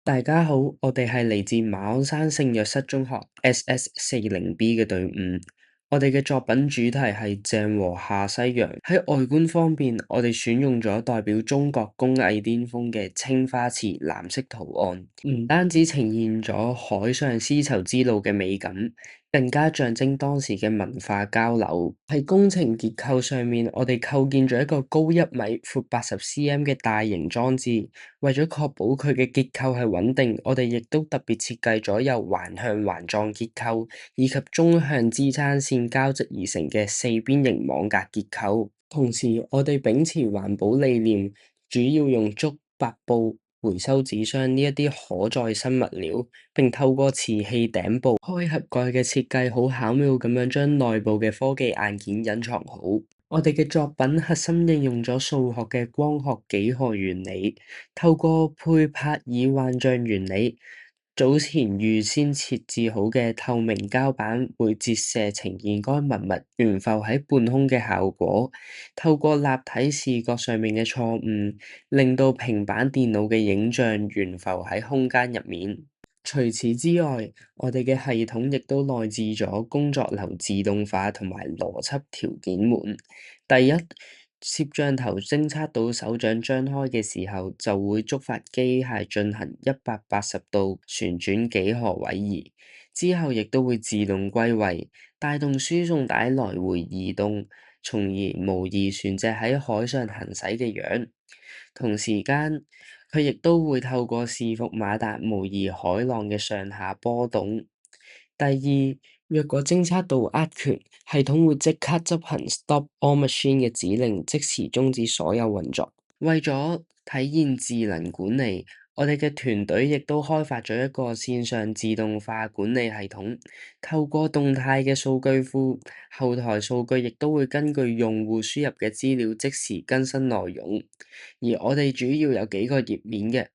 大家好，我哋係嚟自馬鞍山聖若瑟中學 SS40B 嘅隊伍。我哋嘅作品主題係鄭和下西洋。喺外觀方面，我哋選用咗代表中國工藝巔峰嘅青花瓷藍色圖案，唔單止呈現咗海上絲綢之路嘅美感，更加象徵當時嘅文化交流。喺工程結構上面，我哋構建咗一個高1米、闊80cm 嘅大型裝置。為咗確保佢嘅結構係穩定，我哋亦都特別設計咗由環向環狀結構以及縱向支撐線交織而成嘅四邊形網格結構。同時，我哋秉持環保理念，主要用竹、白布、回收紙箱呢一啲可再生物料，並透過瓷器頂部開合蓋嘅設計，好巧妙咁樣將內部嘅科技硬件隱藏好。我哋嘅作品核心應用咗數學嘅光學幾何原理，透過佩帕爾幻象原理，早前預先設置好嘅透明膠板會折射呈現該文物懸浮喺半空嘅效果。透過立體視覺上面嘅錯誤，令到平板電腦嘅影像懸浮喺空間入面。除此之外，我哋嘅系統亦都內置咗工作流自動化同埋邏輯條件門。第一，攝像頭偵測到手掌張開嘅時候，就會觸發機械進行180度旋轉幾何位移，之後亦都會自動歸位，帶動輸送帶來回移動，從而模擬船隻喺海上行駛嘅樣。同時間，佢亦都會透過伺服馬達模擬海浪嘅上下波動。第二，若果偵測到握拳，系統會即刻執行 Stop All Machine 嘅指令，即時終止所有運作。為咗體現智能管理，我哋嘅團隊亦都開發咗一個線上自動化管理系統，透過動態嘅數據庫，後台數據亦都會根據用戶輸入嘅資料即時更新內容。而我哋主要有幾個頁面嘅，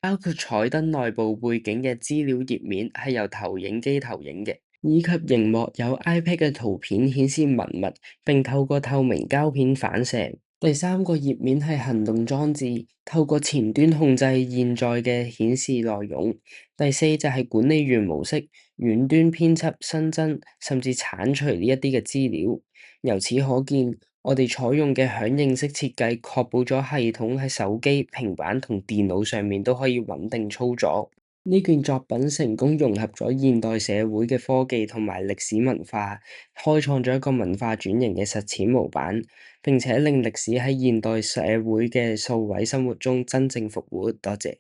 包括彩燈內部背景嘅資料頁面係由投影機投影嘅，以及熒幕有 iPad 嘅圖片顯示文物，並透過透明膠片反射。第三個頁面係行動裝置，透過前端控制現在嘅顯示內容。第四就係管理員模式，遠端編輯、新增甚至剷除呢一啲嘅資料。由此可見，我哋採用嘅響應式設計，確保咗系統喺手機、平板同電腦上面都可以穩定操作。呢件作品成功融合咗現代社會嘅科技同埋歷史文化，開創咗一個文化轉型嘅實踐模板，並且令歷史喺現代社會嘅數位生活中真正復活。多謝。